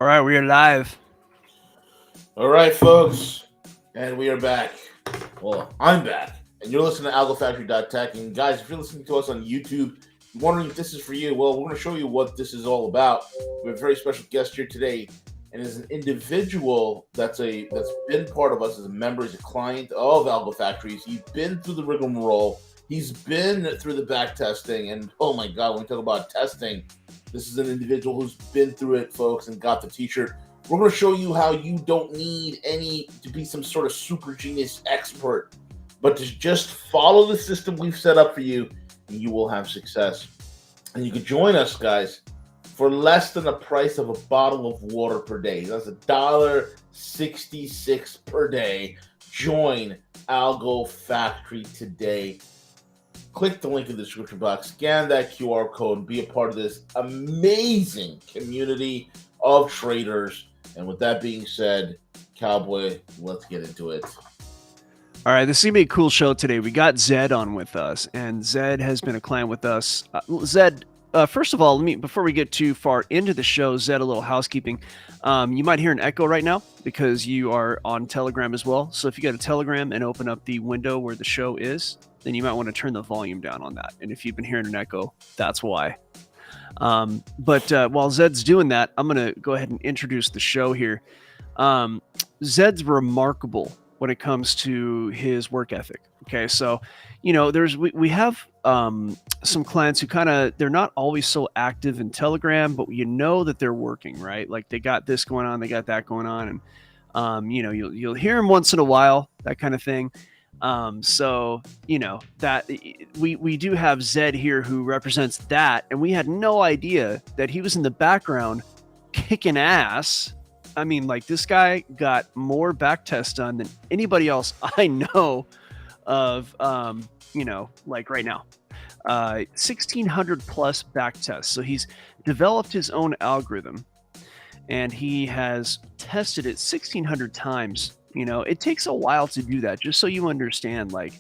right, we are live. All right, folks, and we are back. Well, I'm back, and you're listening to Algo Factory Tech. And guys, if you're listening to us on YouTube, you're wondering if this is for you. Well, we're going to show you what this is all about. We have a very special guest here today, and is an individual that's been part of us as a member, as a client of Algo Factories. He's been through the rigmarole. He's been through the back testing, and oh my God, when we talk about testing, this is an individual who's been through it, folks, and got the T-shirt. We're going to show you how you don't need to be some sort of super genius expert, but to just follow the system we've set up for you, and you will have success. And you can join us, guys, for less than the price of a bottle of water per day. That's $1.66 per day. Join Algo Factory today. Click the link in the description box, scan that QR code, and be a part of this amazing community of traders. And with that being said, Cowboy, let's get into it. All right, this is going to be a cool show today. We got Zed on with us, and Zed has been a client with us. Zed, first of all, before we get too far into the show, Zed, a little housekeeping. You might hear an echo right now because you are on Telegram as well. So if you go to Telegram and open up the window where the show is, then you might want to turn the volume down on that. And if you've been hearing an echo, that's why. But while Zed's doing that, I'm going to go ahead and introduce the show here. Zed's remarkable when it comes to his work ethic. Okay, so we have some clients who they're not always so active in Telegram, but you know that they're working, right? Like they got this going on, they got that going on, and you'll hear them once in a while, that kind of thing. So that we do have Zed here who represents that, and we had no idea that he was in the background kicking ass. I mean, like, this guy got more back tests done than anybody else I know of, like right now. 1,600 plus back tests. So he's developed his own algorithm, and he has tested it 1,600 times. It takes a while to do that, just so you understand, like,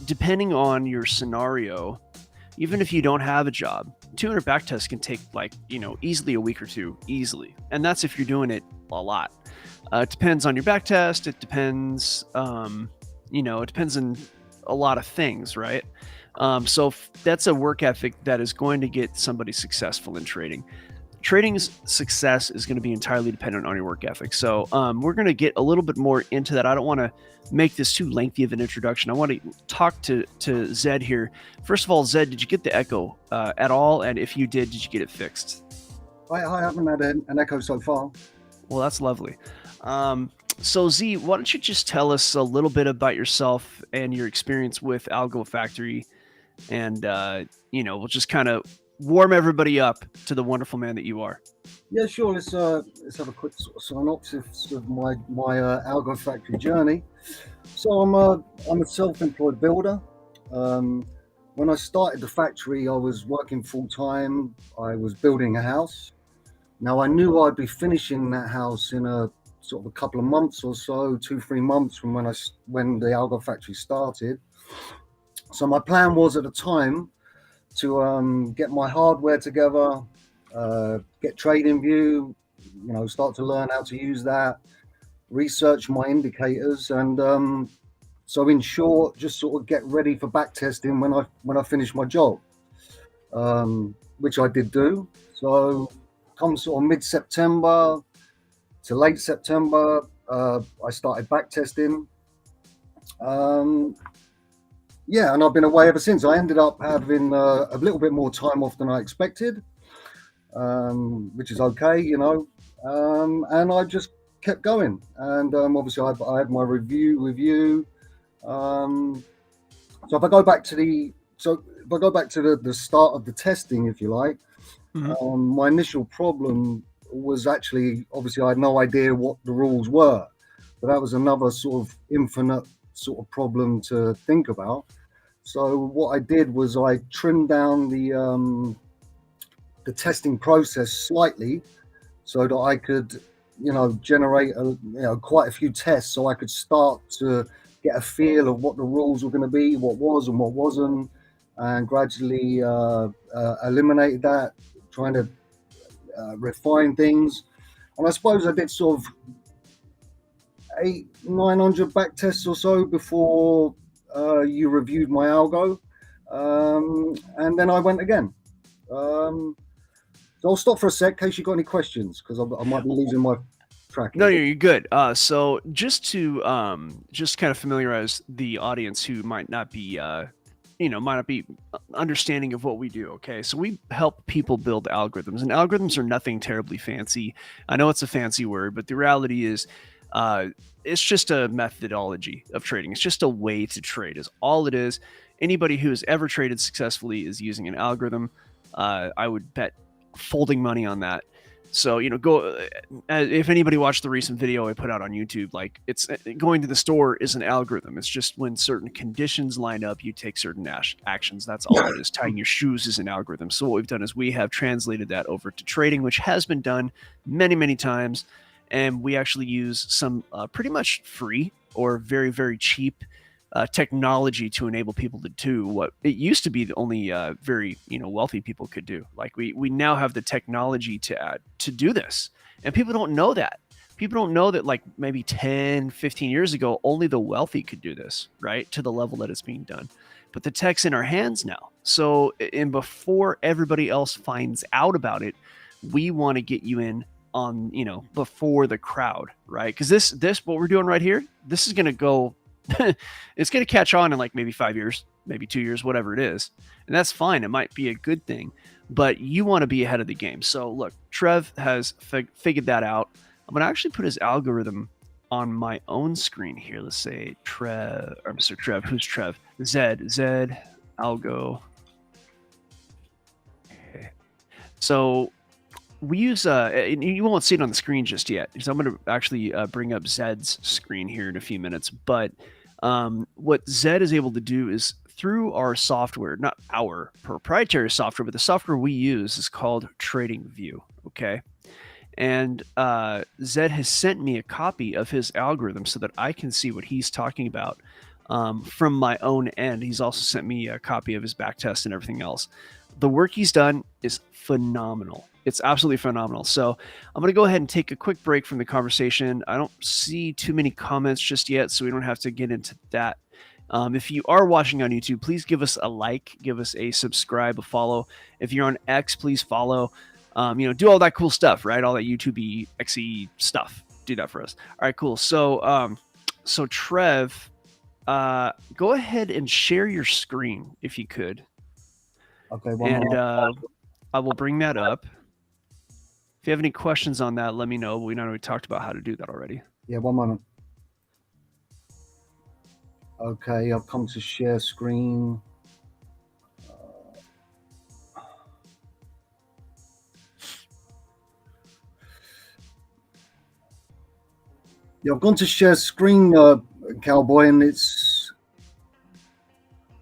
depending on your scenario, even if you don't have a job, 200 back tests can take easily a week or two, easily. And that's if you're doing it a lot. It depends on your back test. It depends, it depends on a lot of things, right? So that's a work ethic that is going to get somebody successful in trading. Trading's success is going to be entirely dependent on your work ethic. So we're going to get a little bit more into that. I don't want to make this too lengthy of an introduction. I want to talk to Zed here. First of all, Zed, did you get the echo at all? And if you did you get it fixed? I haven't had an echo so far. Well, that's lovely. So Z, why don't you just tell us a little bit about yourself and your experience with Algo Factory, and we'll just kind of warm everybody up to the wonderful man that you are. Yeah, sure. Let's have a quick sort of synopsis of my Algo Factory journey. So I'm a self-employed builder. When I started the factory, I was working full time. I was building a house. Now I knew I'd be finishing that house in a sort of a couple of months or so, 2-3 months from when the Algo Factory started. So my plan was at the time to get my hardware together, get TradingView, start to learn how to use that, research my indicators, and so in short, just sort of get ready for back testing when I finish my job, which I did do. So come sort of mid-September to late September, I started back testing. Yeah, and I've been away ever since. I ended up having a little bit more time off than I expected, which is okay, and I just kept going. And obviously, I had my review. So if I go back to the start of the testing, if you like, my initial problem was actually, obviously, I had no idea what the rules were, but that was another sort of infinite sort of problem to think about. So what I did was I trimmed down the testing process slightly so that I could, generate quite a few tests, so I could start to get a feel of what the rules were going to be, what was and what wasn't, and gradually eliminated that, trying to refine things. And I suppose I did sort of 800-900 back tests or so before you reviewed my algo, and then I went again. So I'll stop for a sec in case you got any questions, because I might be losing my track. No, you're good. So just to just kind of familiarize the audience who might not be understanding of what we do. Okay, so we help people build algorithms, and algorithms are nothing terribly fancy. I know it's a fancy word, but the reality is, it's just a methodology of trading. It's just a way to trade, is all it is. Anybody who has ever traded successfully is using an algorithm. I would bet folding money on that. So, go, if anybody watched the recent video I put out on YouTube, like, it's going to the store is an algorithm. It's just when certain conditions line up, you take certain actions. That's all it is. Tying your shoes is an algorithm. So what we've done is we have translated that over to trading, which has been done many, many times. And we actually use some pretty much free or very, very cheap technology to enable people to do what it used to be the only very wealthy people could do. Like we now have the technology to do this, and people don't know that. People don't know that, like, maybe 10, 15 years ago, only the wealthy could do this, right? To the level that it's being done. But the tech's in our hands now. So, and before everybody else finds out about it, we want to get you in on, before the crowd, right? Because this what we're doing right here, this is going to go it's going to catch on in like maybe 5 years, maybe 2 years, whatever it is. And that's fine. It might be a good thing, but you want to be ahead of the game. So look, Trev has figured that out. I'm going to actually put his algorithm on my own screen here. Let's say Trev, or Mr. Trev. Who's Trev? Zed, Algo. Okay. So we use, you won't see it on the screen just yet, because I'm going to actually bring up Zed's screen here in a few minutes. But what Zed is able to do is, through our software, not our proprietary software, but the software we use is called TradingView. Okay. And Zed has sent me a copy of his algorithm so that I can see what he's talking about from my own end. He's also sent me a copy of his back test and everything else. The work he's done is phenomenal. It's absolutely phenomenal. So I'm going to go ahead and take a quick break from the conversation. I don't see too many comments just yet, so we don't have to get into that. If you are watching on YouTube, please give us a like, give us a subscribe, a follow. If you're on X, please follow. Do all that cool stuff, right? All that YouTube-y, XE stuff. Do that for us. All right, cool. So, Trev, go ahead and share your screen if you could. Okay. I will bring that up. If you have any questions on that, let me know. We know we talked about how to do that already. Yeah, one moment. Okay, I've come to share screen. Yeah, I've gone to share screen, Cowboy, and it's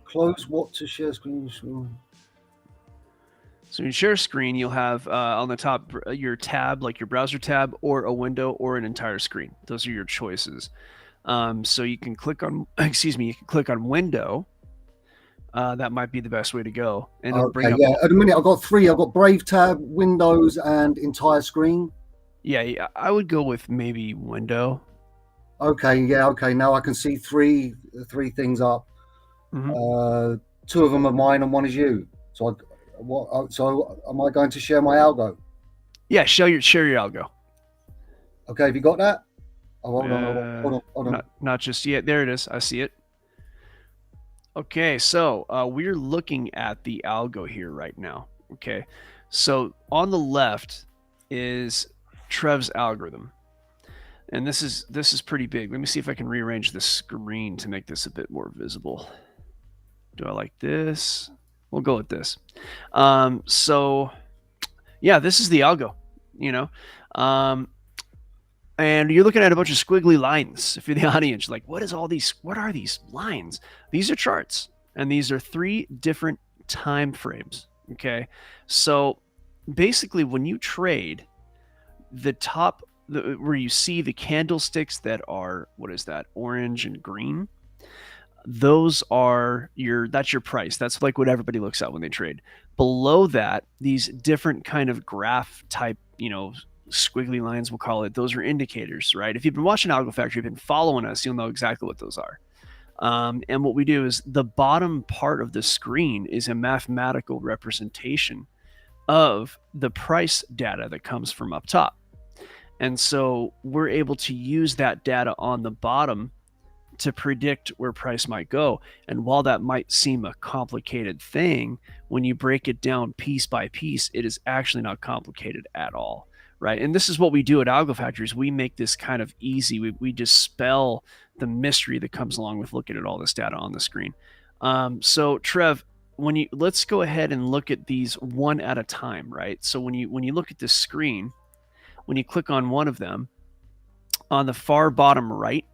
close what to share screen. So when you share a screen, you'll have on the top your tab, like your browser tab, or a window, or an entire screen. Those are your choices. So you can click on, click on window. That might be the best way to go. And it'll bring up at a minute, I've got three. I've got Brave tab, Windows, and entire screen. Yeah, I would go with maybe window. Okay, yeah, okay. Now I can see three things up. Mm-hmm. Two of them are mine, and one is you. So so am I going to share my algo? Yeah, share your algo. Okay, have you got that? Oh, hold on. Not just yet. There it is. I see it. Okay, so we're looking at the algo here right now. Okay, so on the left is Trev's algorithm, and this is pretty big. Let me see if I can rearrange the screen to make this a bit more visible. Do I like this? We'll go with this. So yeah, this is the algo, and you're looking at a bunch of squiggly lines. If you're the audience, like, what are these lines? These are charts, and these are 3 different time frames. Okay. So basically when you trade, the top, where you see the candlesticks that are, what is that? Orange and green. Those are that's your price. That's like what everybody looks at when they trade. Below that, these different kind of graph type, squiggly lines, we'll call it, those are indicators, right? If you've been watching Algo Factory, you've been following us, you'll know exactly what those are. And what we do is the bottom part of the screen is a mathematical representation of the price data that comes from up top. And so we're able to use that data on the bottom to predict where price might go. And while that might seem a complicated thing, when you break it down piece by piece, it is actually not complicated at all, right? And this is what we do at Algo Factories. We make this kind of easy. We dispel the mystery that comes along with looking at all this data on the screen. So Trev, let's go ahead and look at these one at a time, right? So when you look at this screen, when you click on one of them, on the far bottom right,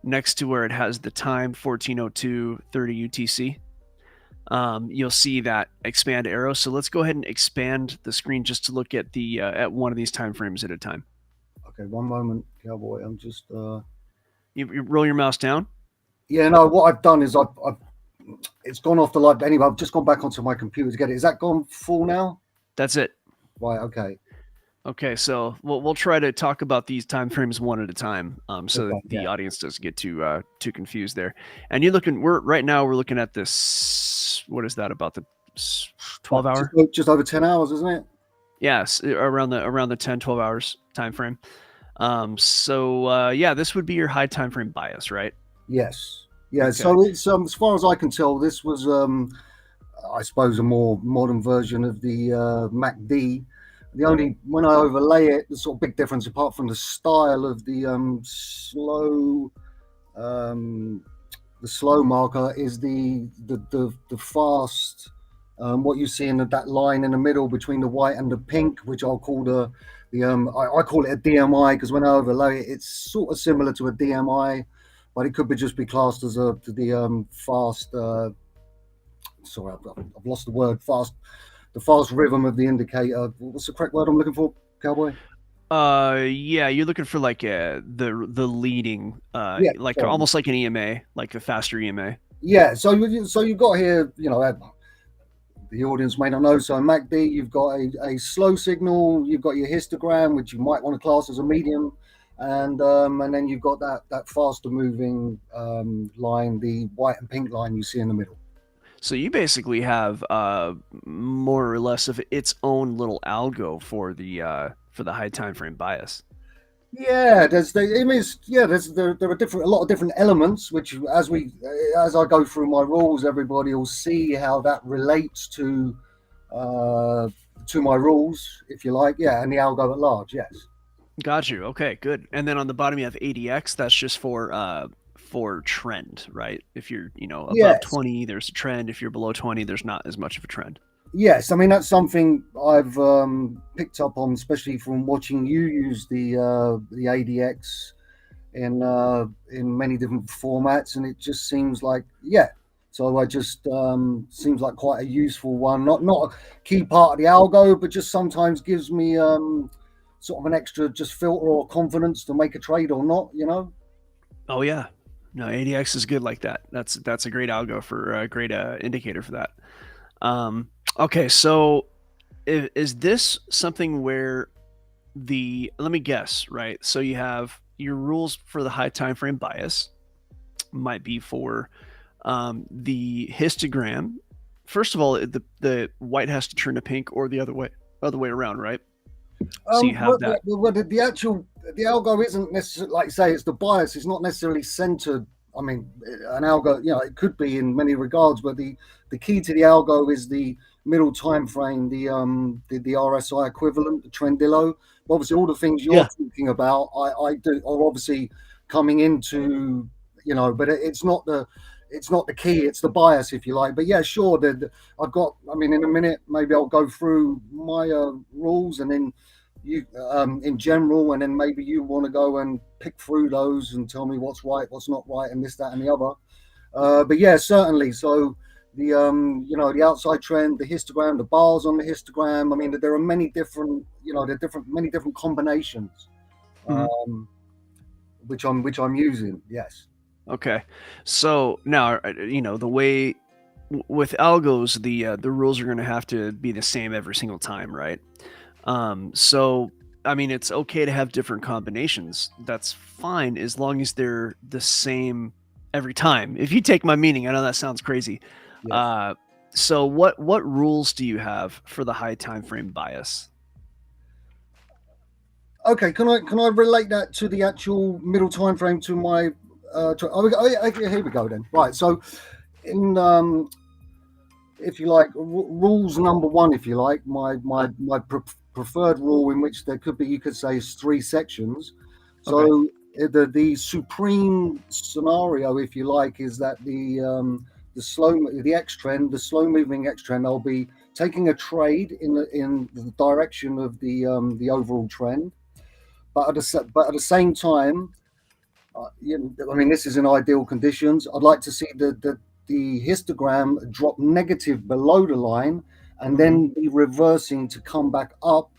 next to where it has the time 14:02:30 UTC, you'll see that expand arrow. So let's go ahead and expand the screen just to look at the at one of these time frames at a time. Okay, one moment, Cowboy. I'm just. You roll your mouse down. Yeah, no. What I've done is I've it's gone off the live. Anyway, I've just gone back onto my computer to get it. Is that gone full now? That's it. Right. Okay. Okay, so we'll try to talk about these time frames one at a time, so that the audience doesn't get too confused there. And right now we're looking at this. What is that, about the 12 hour? Just over 10 hours, isn't it? Yes, around the 10-12 hours time frame. Yeah, this would be your high time frame bias, right? Yes. Yeah. Okay. So it's as far as I can tell, this was I suppose a more modern version of the MACD. The only, when I overlay it, the sort of big difference, apart from the style of the slow marker, is the fast. What you see in that line in the middle between the white and the pink, which I'll call I call it a DMI, because when I overlay it, it's sort of similar to a DMI, but it could just be classed as the fast. Sorry, I've lost the word. Fast. The fast rhythm of the indicator. What's the correct word I'm looking for, Cowboy? Yeah, you're looking for like the leading, like sorry, almost like an EMA, like a faster EMA. Yeah. So you've got here, the audience may not know. So in MACD, you've got a slow signal. You've got your histogram, which you might want to class as a medium, and then you've got that faster moving line, the white and pink line you see in the middle. So you basically have more or less of its own little algo for the high time frame bias. Yeah, there are a lot of different elements, which as I go through my rules, everybody will see how that relates to my rules, if you like. Yeah, and the algo at large. Yes. Got you. Okay, good. And then on the bottom you have ADX. That's just for trend, right? If you're above 20, there's a trend. If you're below 20, there's not as much of a trend. Yes, I mean that's something I've picked up on, especially from watching you use the ADX in many different formats, and it just seems like So I just seems like quite a useful one, not a key part of the algo, but just sometimes gives me sort of an extra just filter or confidence to make a trade or not, Oh yeah. No, ADX is good like that. That's a great algo for a great indicator for that. Okay, so is this something where let me guess, right? So you have your rules for the high time frame bias might be for the histogram. First of all, the white has to turn to pink, or the other way around, right? So you have that. The algo isn't necessarily, like say, it's the bias. It's not necessarily centered. I mean, an algo, it could be in many regards, but the key to the algo is the middle time frame, the RSI equivalent, the Trendillo. Obviously, all the things you're talking about, I do are obviously coming into, but it's not the key. It's the bias, if you like. But yeah, sure. I've got. I mean, in a minute, maybe I'll go through my rules, and then you in general, and then maybe you want to go and pick through those and tell me what's right, what's not right, and this, that, and the other. But yeah, certainly. So the the outside trend, the histogram, the bars on the histogram. I mean, there are many different many different combinations, which I'm using. Yes. Okay, so now the way with algos, the rules are going to have to be the same every single time, right? So I mean, it's okay to have different combinations. That's fine as long as they're the same every time. If you take my meaning, I know that sounds crazy. Yes. So what rules do you have for the high time frame bias? Okay, can I relate that to the actual middle time frame to my okay, here we go then. Right, so in if you like, rules number one, if you like, my preferred rule, in which there could be, you could say, is three sections. So Okay. the supreme scenario, if you like, is that the X trend, the slow moving X trend, I'll be taking a trade in the direction of the overall trend, but at the same time, I mean, this is in ideal conditions. I'd like to see the histogram drop negative below the line, and Hmm. then be reversing to come back up.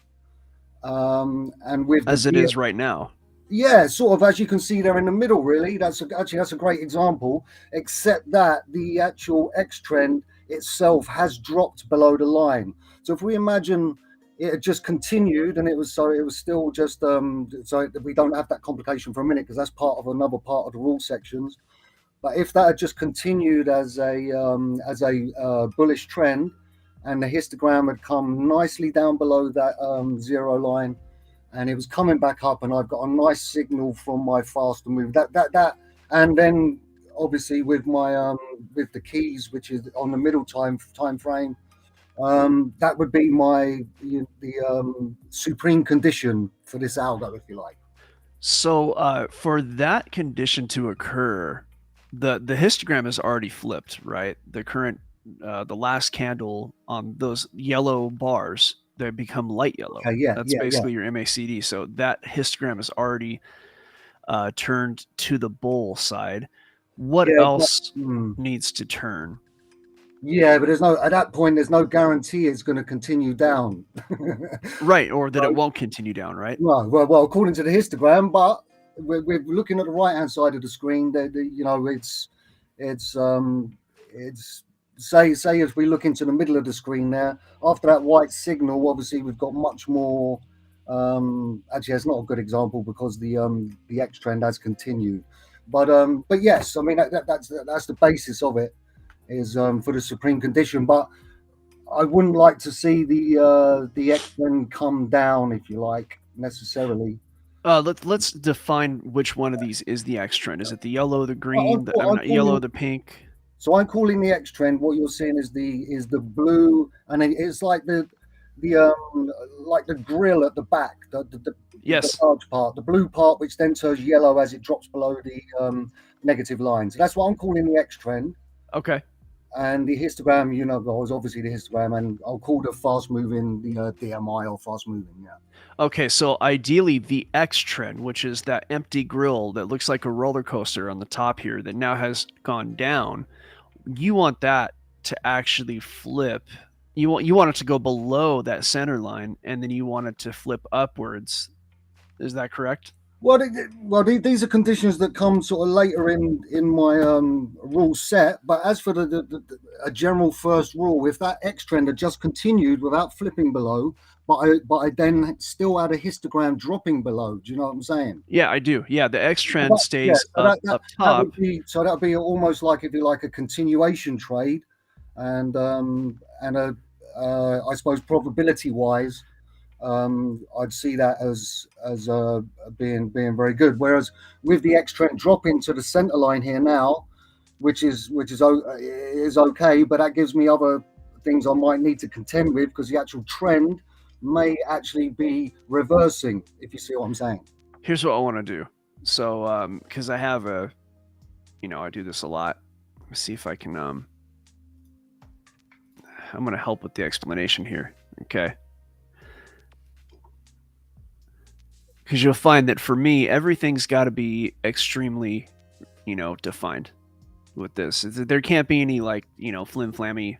And with As it is right now. yeah, sort of, as you can see there in the middle, really, that's a great example. Except that the actual X trend itself has dropped below the line. So if we imagine it had just continued, and it was still just so that we don't have that complication for a minute, because that's part of another part of the rule sections. But if that had just continued as a bullish trend, and the histogram had come nicely down below that zero line, and it was coming back up, and I've got a nice signal from my faster move, and then obviously with my with the keys, which is on the middle time frame, that would be the supreme condition for this algo, if you like. So for that condition to occur, the histogram is already flipped, right? The last candle on those yellow bars, they become light yellow. Okay, yeah, That's yeah, yeah, basically your MACD. So that histogram is already turned to the bull side. What yeah. else Hmm. needs to turn? Yeah, but at that point, there's no guarantee it's going to continue down. Right, or that it So, won't continue down, right? no, well, according to the histogram, but we're looking at the right hand side of the screen. It's it's say if we look into the middle of the screen there, after that white signal, obviously we've got much more. Actually, it's not a good example, because the X trend has continued, but yes, I mean that's the basis of it, is for the supreme condition. But I wouldn't like to see the X trend come down, if you like, necessarily. Let's define which one of these is the X trend. Is it the yellow, the I'm, green? I mean, I'm not yellow, calling the pink. So I'm calling the X trend. What you're seeing is the blue, and it's like the like the grill at the back, the Yes. large part, the blue part, which then turns yellow as it drops below the negative line. So that's what I'm calling the X trend. Okay. And the histogram, is obviously the histogram, and I'll call the fast moving the DMI, or fast moving. Yeah. Okay, so ideally the X trend, which is that empty grill that looks like a roller coaster on the top here that now has gone down, you want that to actually flip. You want it to go below that center line, and then you want it to flip upwards. Is that correct? These are conditions that come sort of later in my rule set. But as for a general first rule, if that X trend had just continued without flipping below, but I then still had a histogram dropping below, do you know what I'm saying? Yeah, I do. Yeah, the X trend Yeah, stays so up top. that would be almost like, if you like, a continuation trade, and I suppose probability wise, I'd see that as being very good. Whereas with the X trend dropping to the center line here now, which is okay, but that gives me other things I might need to contend with, because the actual trend may actually be reversing, if you see what I'm saying. Here's what I want to do. So, because I have I do this a lot. Let's see if I can. I'm going to help with the explanation here. Okay. Because you'll find that for me, everything's got to be extremely, defined with this. There can't be any flim flammy.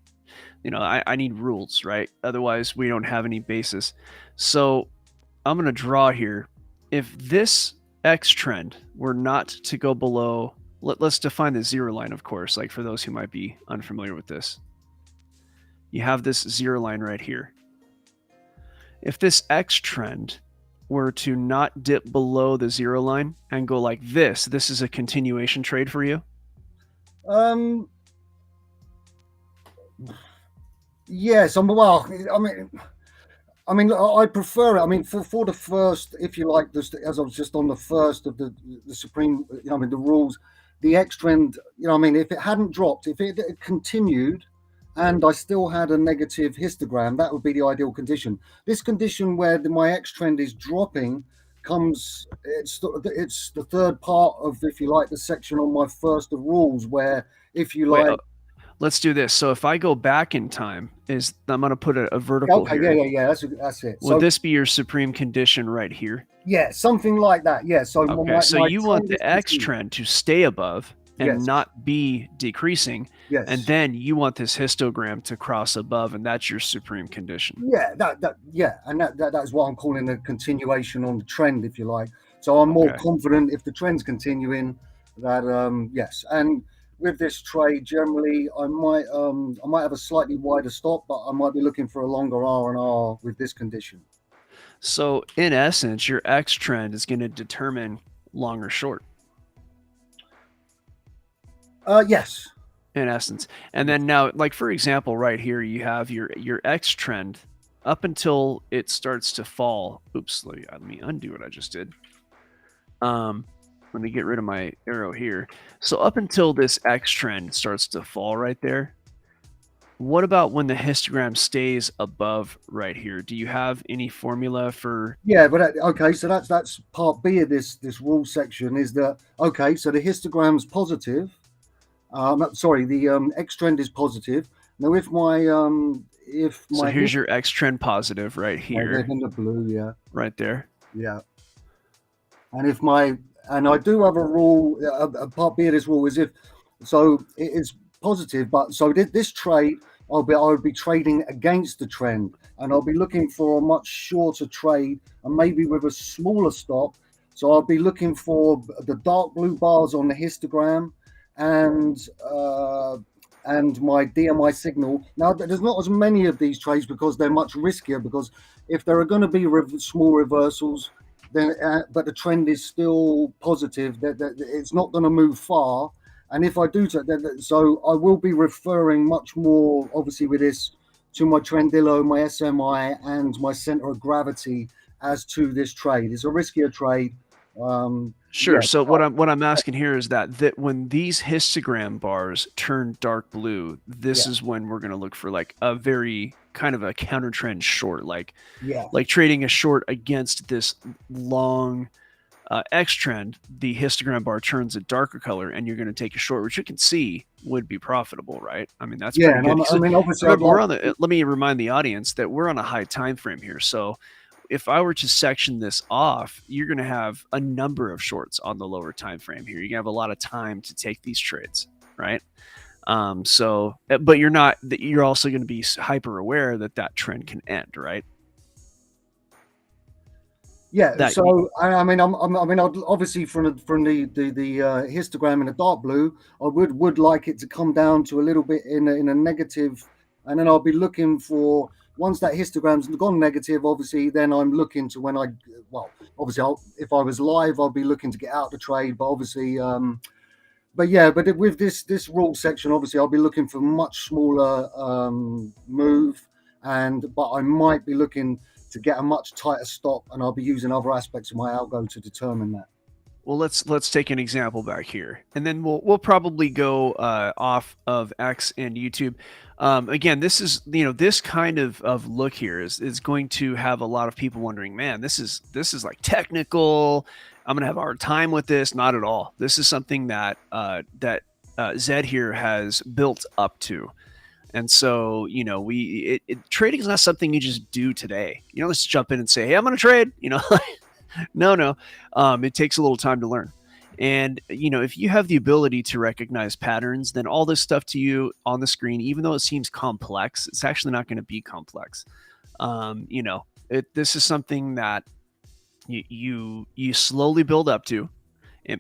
I need rules, right? Otherwise, we don't have any basis. So I'm going to draw here. If this X trend were not to go below, let's define the zero line, of course, like for those who might be unfamiliar with this. You have this zero line right here. If this X trend were to not dip below the 0 line and go like this is a continuation trade for you? Yes, well, I mean, I prefer it. I mean, for the first, if you like, this, as I was just on the first of the supreme, I mean, the rules, the X trend, I mean, if it hadn't dropped, if it continued, and I still had a negative histogram, that would be the ideal condition. This condition where my X trend is dropping it's the third part of, if you like, the section on my first of rules, where if you like. Let's do this. So if I go back in time, I'm going to put a vertical Okay, here. yeah. That's it. Would this be your supreme condition right here? Yeah, something like that. Yeah. So okay. So you want the X trend to stay above and not be decreasing. Yes. And then you want this histogram to cross above, and that's your supreme condition. Yeah, and that's what I'm calling a continuation on the trend, if you like. So I'm more confident if the trend's continuing that yes. And with this trade, generally, I might have a slightly wider stop, but I might be looking for a longer R&R with this condition. So in essence, your X trend is going to determine long or short. Yes. In essence. And then now, like for example, right here, you have your X trend up until it starts to fall. Oops, let me undo what I just did. Let me get rid of my arrow here. So up until this X trend starts to fall right there, what about when the histogram stays above right here? Do you have any formula for? Yeah, but okay, so that's part B of this rule section, is that, okay, so the histogram's positive. Sorry, the X trend is positive. Now, if my so here's your X trend positive right here. In the blue, yeah. Right there. Yeah. And I do have a rule. A part B of this rule is it is positive, but so this trade, I would be trading against the trend, and I'll be looking for a much shorter trade, and maybe with a smaller stop. So I'll be looking for the dark blue bars on the histogram, and my DMI signal. Now, there's not as many of these trades because they're much riskier, because if there are going to be small reversals, then but the trend is still positive, that it's not going to move far. And if I do so I will be referring much more, obviously, with this, to my Trendillo, my SMI, and my center of gravity as to this trade. It's a riskier trade. Sure. Yeah. So what I'm asking here is that when these histogram bars turn dark blue, this is when we're going to look for like a very kind of a counter trend short, like trading a short against this long X trend. The histogram bar turns a darker color, and you're going to take a short, which you can see would be profitable, right? I mean, that's pretty good. I mean, obviously, let me remind the audience that we're on a high time frame here, so if I were to section this off, you're going to have a number of shorts on the lower time frame here. You're going to have a lot of time to take these trades, right? But you're also going to be hyper aware that trend can end, right? Yeah. So I mean, obviously from the histogram in the dark blue, I would like it to come down to a little bit in a negative, and then I'll be looking for. Once that histogram's gone negative, obviously, then I'm looking to if I was live, I'll be looking to get out the trade. But obviously, but with this rule section, obviously, I'll be looking for much smaller move, but I might be looking to get a much tighter stop, and I'll be using other aspects of my algo to determine that. Well, let's take an example back here, and then we'll probably go off of X and YouTube. Again, this is this kind of look here is going to have a lot of people wondering, man, this is like technical. I'm gonna have a hard time with this. Not at all. This is something that Zed here has built up to. And so, trading is not something you just do today. You don't just jump in and say, hey, I'm going to trade, No. It takes a little time to learn. And, if you have the ability to recognize patterns, then all this stuff to you on the screen, even though it seems complex, it's actually not going to be complex. This is something that you slowly build up to.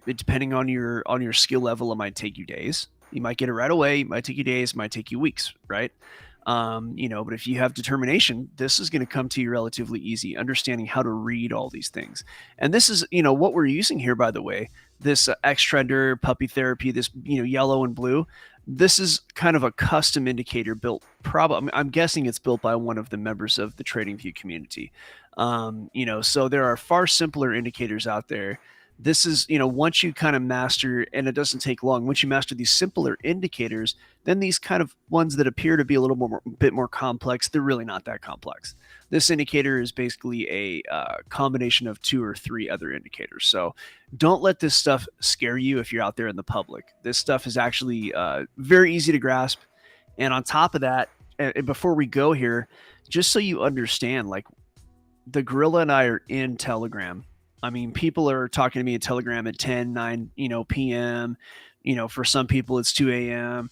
Depending on your skill level, it might take you days. You might get it right away. It might take you days. It might take you weeks, right? But if you have determination, this is going to come to you relatively easy, understanding how to read all these things. And this is, what we're using here, by the way, this X-Trender, puppy therapy, this, yellow and blue. This is kind of a custom indicator built. Probably, I'm guessing it's built by one of the members of the TradingView community. So there are far simpler indicators out there. This is, once you kind of master, and it doesn't take long, once you master these simpler indicators, then these kind of ones that appear to be a bit more complex, they're really not that complex. This indicator is basically a combination of 2 or 3 other indicators. So don't let this stuff scare you if you're out there in the public. This stuff is actually very easy to grasp. And on top of that, before we go here, just so you understand, like, the Gorilla and I are in Telegram. I mean, people are talking to me in Telegram at 10, 9, p.m. For some people it's 2 a.m.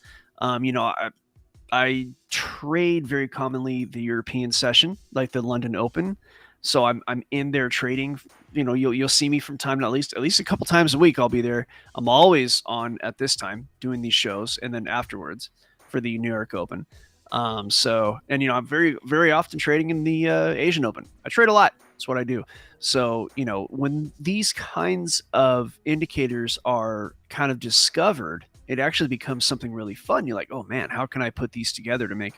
I trade very commonly the European session, like the London Open. So I'm in there trading. You'll see me from time to at least a couple times a week. I'll be there. I'm always on at this time doing these shows, and then afterwards for the New York Open. I'm very, very often trading in the Asian Open. I trade a lot. That's what I do. So, when these kinds of indicators are kind of discovered, it actually becomes something really fun. You're like, oh man, how can I put these together to make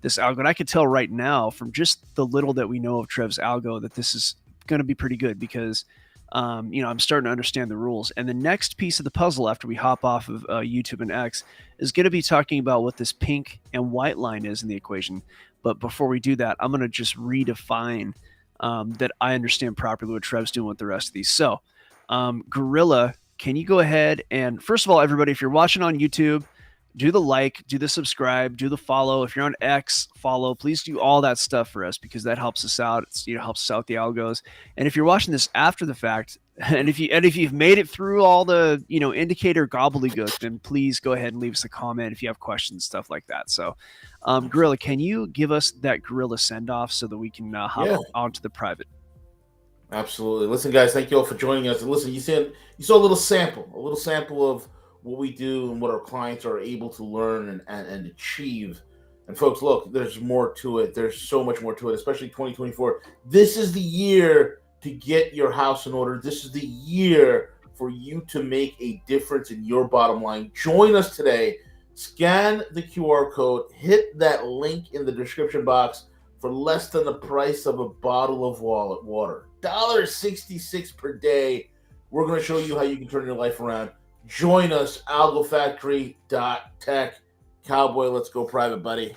this algo? And I can tell right now from just the little that we know of Trev's algo that this is going to be pretty good because, I'm starting to understand the rules. And the next piece of the puzzle after we hop off of YouTube and X is going to be talking about what this pink and white line is in the equation. But before we do that, I'm going to just redefine that I understand properly what Trev's doing with the rest of these. So, Gorilla, can you go ahead and, first of all, everybody, if you're watching on YouTube, do the like, do the subscribe, do the follow. If you're on X, follow. Please do all that stuff for us because that helps us out. It's, helps us out the algos. And if you're watching this after the fact, and if you've made it through all the indicator gobbledygook, then please go ahead and leave us a comment if you have questions, stuff like that. So, Gorilla, can you give us that Gorilla send off so that we can hop onto the private? Absolutely. Listen, guys, thank you all for joining us. And listen, you saw a little sample of what we do and what our clients are able to learn and achieve. And folks, look, there's more to it. There's so much more to it, especially 2024. This is the year to get your house in order. This is the year for you to make a difference in your bottom line. Join us today. Scan the QR code. Hit that link in the description box for less than the price of a bottle of water. $1.66 per day. We're going to show you how you can turn your life around. Join us, algofactory.tech. Cowboy, let's go private, buddy.